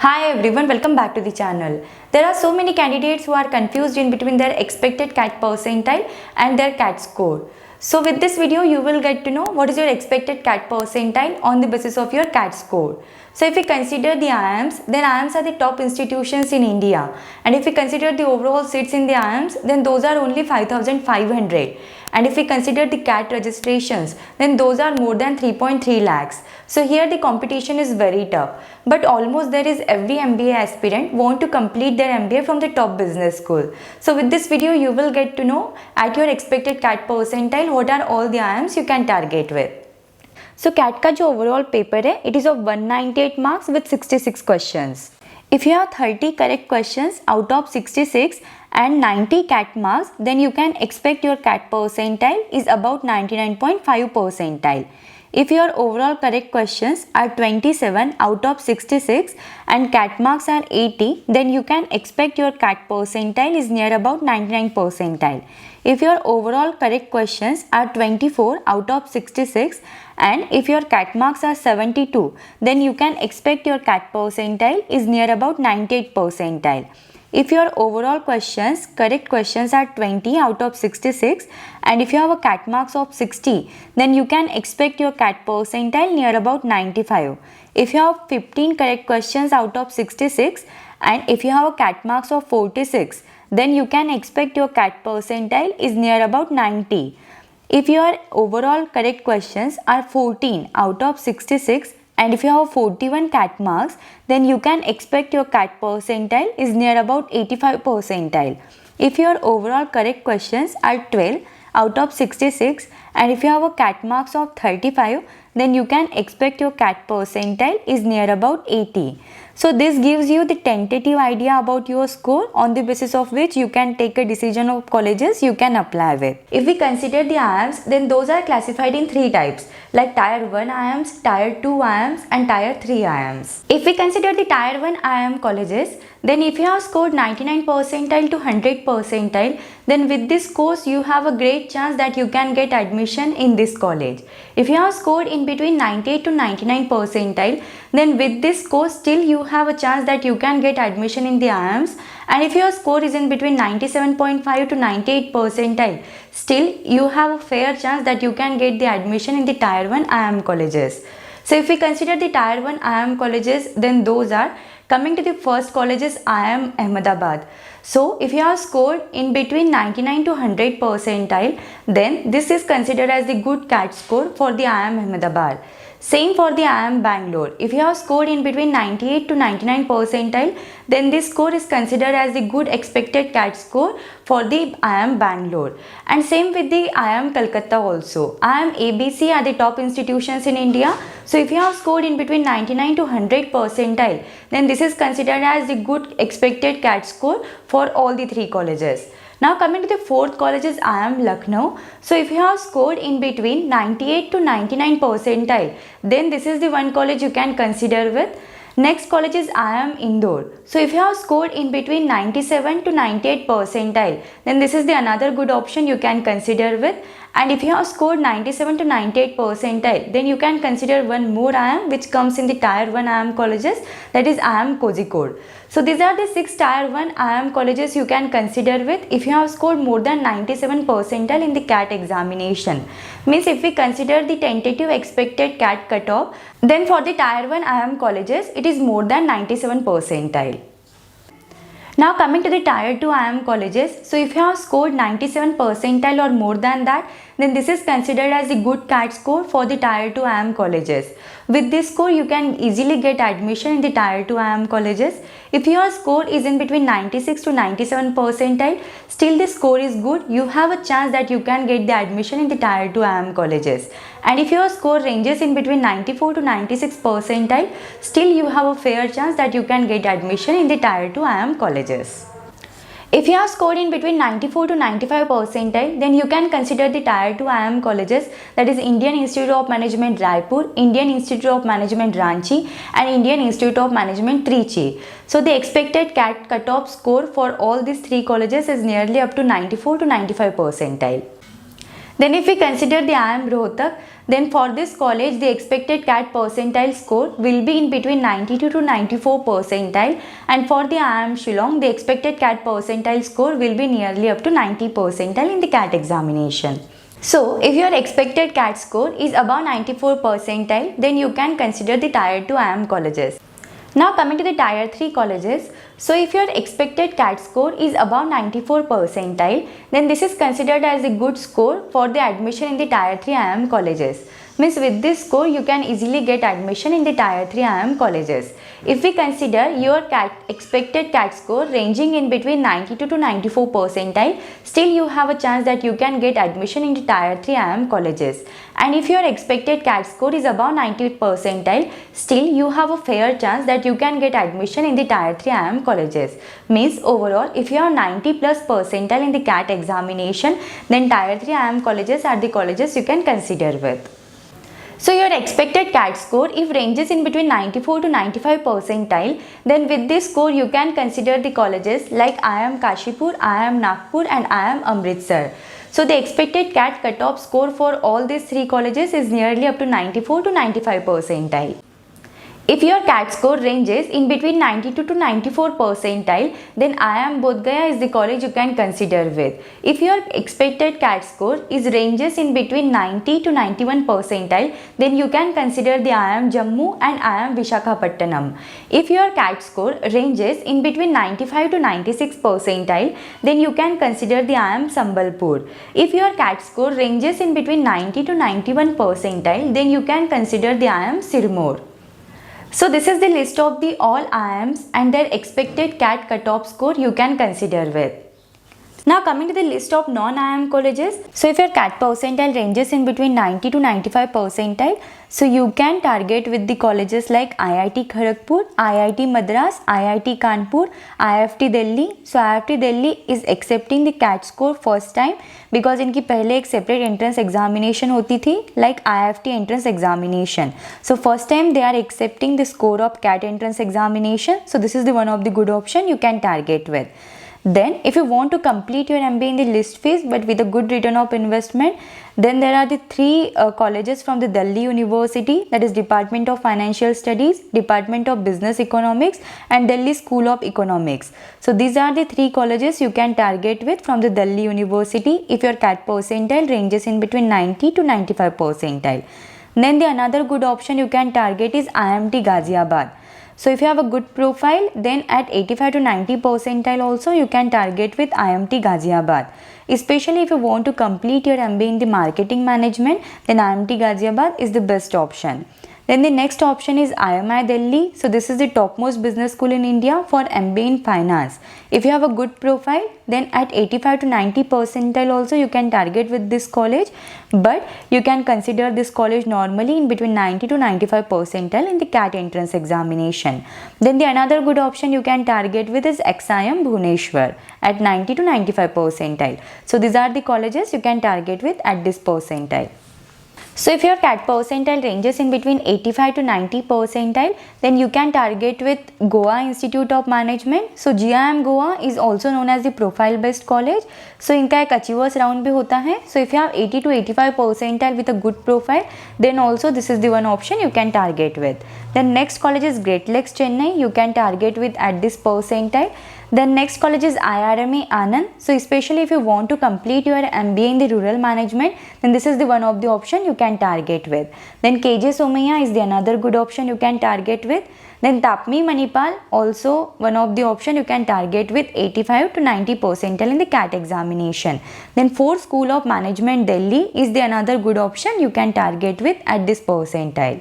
Hi everyone, welcome back to the channel. There are so many candidates who are confused in between their expected CAT percentile and their CAT score. So with this video, you will get to know what is your expected CAT percentile on the basis of your CAT score. So if we consider the IIMs, then IIMs are the top institutions in India. And if we consider the overall seats in the IIMs, then those are only 5,500. And if we consider the CAT registrations, then those are more than 3.3 lakhs. So here the competition is very tough. But almost there is every MBA aspirant want to complete their MBA from the top business school. So with this video, you will get to know at your expected CAT percentile what are all the IIMs you can target with. So CAT का जो overall paper है, it is of 198 marks with 66 questions. If you have 30 correct questions out of 66 and 90 CAT marks, then you can expect your CAT percentile is about 99.5 percentile. If your overall correct questions are 27 out of 66 and CAT marks are 80, then you can expect your CAT percentile is near about 99 percentile. If your overall correct questions are 24 out of 66 and if your CAT marks are 72, then you can expect your CAT percentile is near about 98 percentile. If your overall correct questions are 20 out of 66 and if you have a CAT marks of 60, then you can expect your CAT percentile near about 95. If you have 15 correct questions out of 66 and if you have a CAT marks of 46, then you can expect your CAT percentile is near about 90. If your overall correct questions are 14 out of 66 and if you have 41 CAT marks, then you can expect your CAT percentile is near about 85 percentile. If your overall correct questions are 12 out of 66 and if you have a CAT marks of 35, then you can expect your CAT percentile is near about 80. So this gives you the tentative idea about your score on the basis of which you can take a decision of colleges you can apply with. If we consider the IIMs, then those are classified in three types like Tier 1 IIMs, Tier 2 IIMs and Tier 3 IIMs. If we consider the Tier 1 IIM colleges, then if you have scored 99 percentile to 100 percentile, then with this course you have a great chance that you can get admission in this college. If you have scored in between 98 to 99 percentile, then with this course still you have a chance that you can get admission in the IIMs, and if your score is in between 97.5 to 98 percentile, still you have a fair chance that you can get the admission in the Tier 1 IIM colleges. So if we consider the Tier 1 IIM colleges, then those are coming to the first college is IIM Ahmedabad. So if you have scored in between 99 to 100 percentile, then this is considered as the good CAT score for the IIM Ahmedabad. Same for the IIM Bangalore. If you have scored in between 98 to 99 percentile, then this score is considered as the good expected CAT score for the IIM Bangalore. And same with the IIM Calcutta also. IIM ABC are the top institutions in India. So if you have scored in between 99 to 100 percentile, then this is considered as the good expected CAT score for all the three colleges. Now coming to the fourth college is IIM Lucknow. So if you have scored in between 98 to 99 percentile, then this is the one college you can consider with. Next college is IIM Indore. So if you have scored in between 97 to 98 percentile, then this is the another good option you can consider with. And if you have scored 97 to 98 percentile, then you can consider one more IIM which comes in the Tier 1 IIM colleges, that is IIM Kozhikode. So these are the 6 Tier 1 IIM colleges you can consider with if you have scored more than 97 percentile in the CAT examination. Means if we consider the tentative expected CAT cutoff, then for the Tier 1 IIM colleges, it is more than 97 percentile. Now coming to the Tier 2 IIM colleges, so if you have scored 97 percentile or more than that, then this is considered as a good CAT score for the Tier 2 IIM colleges. With this score, you can easily get admission in the Tier 2 IIM colleges. If your score is in between 96 to 97 percentile, still the score is good, you have a chance that you can get the admission in the Tier 2 IIM colleges. And if your score ranges in between 94 to 96 percentile, still you have a fair chance that you can get admission in the Tier 2 IIM colleges. If you have scored in between 94 to 95 percentile, then you can consider the Tier 2 IIM colleges, that is Indian Institute of Management Raipur, Indian Institute of Management Ranchi and Indian Institute of Management Trichy. So the expected CAT cutoff score for all these three colleges is nearly up to 94 to 95 percentile. Then if we consider the IIM Rohtak, then for this college the expected CAT percentile score will be in between 92 to 94 percentile, and for the IIM Shillong the expected CAT percentile score will be nearly up to 90 percentile in the CAT examination. So if your expected CAT score is above 94 percentile, then you can consider the Tier 2 IIM colleges. Now coming to the Tier 3 colleges, so if your expected CAT score is above 94 percentile, then this is considered as a good score for the admission in the Tier 3 IIM colleges. Means with this score you can easily get admission in the Tier 3 IIM colleges. If we consider your expected CAT score ranging in between 92 to 94 percentile, still you have a chance that you can get admission in the Tier 3 IIM colleges. And if your expected CAT score is above 90 percentile, still you have a fair chance that you can get admission in the Tier 3 IIM colleges. Means overall, if you have 90 plus percentile in the CAT examination, then Tier 3 IIM colleges are the colleges you can consider with. So your expected CAT score if ranges in between 94 to 95 percentile, then with this score you can consider the colleges like IIM Kashipur, IIM Nagpur and IIM Amritsar. So the expected CAT cutoff score for all these three colleges is nearly up to 94 to 95 percentile. If your CAT score ranges in between 92 to 94 percentile, then IIM Bodh Gaya is the college you can consider with. If your expected CAT score is ranges in between 90 to 91 percentile, then you can consider the IIM Jammu and IIM Vishakhapatnam. If your CAT score ranges in between 95 to 96 percentile, then you can consider the IIM Sambalpur. If your CAT score ranges in between 90 to 91 percentile, then you can consider the IIM Sirmoor. So this is the list of the all IIMs and their expected CAT cutoff score you can consider with. Now coming to the list of non-IIM colleges. So if your CAT percentile ranges in between 90 to 95 percentile, so you can target with the colleges like IIT Kharagpur, IIT Madras, IIT Kanpur, IFT Delhi. So IFT Delhi is accepting the CAT score first time because इनकी पहले एक separate entrance examination होती थी like IFT entrance examination. So first time they are accepting the score of CAT entrance examination. So this is the one of the good option you can target with. Then if you want to complete your MBA in the list fees but with a good return of investment, then there are the three colleges from the Delhi University, that is Department of Financial Studies, Department of Business Economics and Delhi School of Economics. So these are the three colleges you can target with from the Delhi University if your CAT percentile ranges in between 90 to 95 percentile. Then the another good option you can target is IMT Ghaziabad. So if you have a good profile, then at 85 to 90 percentile also you can target with IMT Ghaziabad. Especially if you want to complete your MBA in the marketing management, then IMT Ghaziabad is the best option. Then the next option is IMI Delhi. So this is the topmost business school in India for MBA in finance. If you have a good profile, then at 85 to 90 percentile also you can target with this college, but you can consider this college normally in between 90 to 95 percentile in the CAT entrance examination. Then the another good option you can target with is XIM Bhubaneswar at 90 to 95 percentile. So these are the colleges you can target with at this percentile. So if your CAT percentile ranges in between 85 to 90 percentile, then you can target with Goa Institute of Management. So GIM Goa is also known as the profile based college. So इनका एक achievers round भी होता है. So if you have 80 to 85 percentile with a good profile, then also this is the one option you can target with. Then next college is Great Lakes Chennai. You can target with at this percentile. Then next college is IRME Anand. So especially if you want to complete your MBA in the rural management, then this is the one of the option you can target with. Then KJ Somaiya is the another good option you can target with. Then Tapmi Manipal, also one of the option you can target with 85 to 90 percentile in the CAT examination. Then Ford School of Management Delhi is the another good option you can target with at this percentile.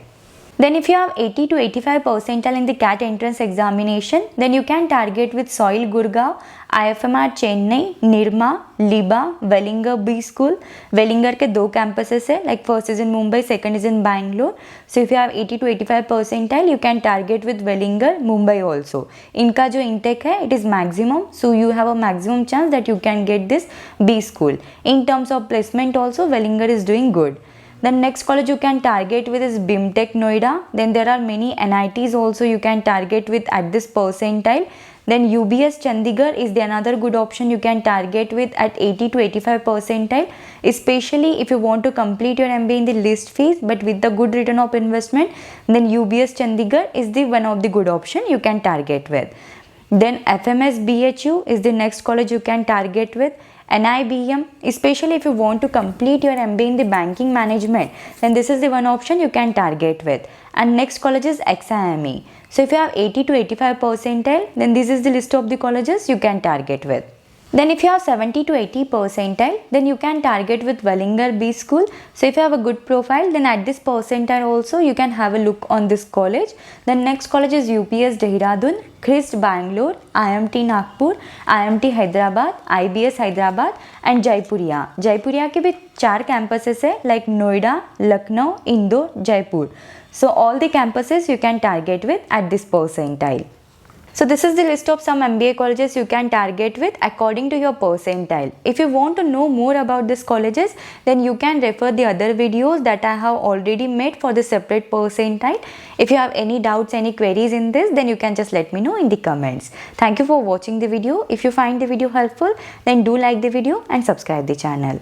Then if you have 80 to 85 percentile in the CAT entrance examination, then you can target with SOIL Gurgaon, IFMR Chennai, Nirma, Liba, Wellinger B School. Wellinger के दो campuses है, like first is in Mumbai, second is in Bangalore. So if you have 80 to 85 percentile, you can target with Wellinger, Mumbai also. इनका जो intake है, it is maximum, so you have a maximum chance that you can get this B school. In terms of placement also, Wellinger is doing good. Then next college you can target with is BIMTech Noida. Then there are many NITs also you can target with at this percentile. Then UBS Chandigarh is the another good option you can target with at 80 to 85 percentile, especially if you want to complete your MBA in the least fees but with the good return of investment. Then UBS Chandigarh is the one of the good option you can target with. Then FMS BHU is the next college you can target with. NIBM, especially if you want to complete your MBA in the banking management, then this is the one option you can target with. And next college is XIME. So if you have 80 to 85 percentile, then this is the list of the colleges you can target with. Then if you have 70 to 80 percentile, then you can target with Wellinger B School. So if you have a good profile, then at this percentile also you can have a look on this college. Then next college is UPS Dehradun, CHRIST Bangalore, IMT Nagpur, IMT Hyderabad, IBS Hyderabad and Jaipuriya. Jaipuriya के भी 4 campuses है like Noida, Lucknow, Indore, Jaipur. So all the campuses you can target with at this percentile. So this is the list of some MBA colleges you can target with according to your percentile. If you want to know more about these colleges, then you can refer the other videos that I have already made for the separate percentile. If you have any doubts, any queries in this, then you can just let me know in the comments. Thank you for watching the video. If you find the video helpful, then do like the video and subscribe the channel.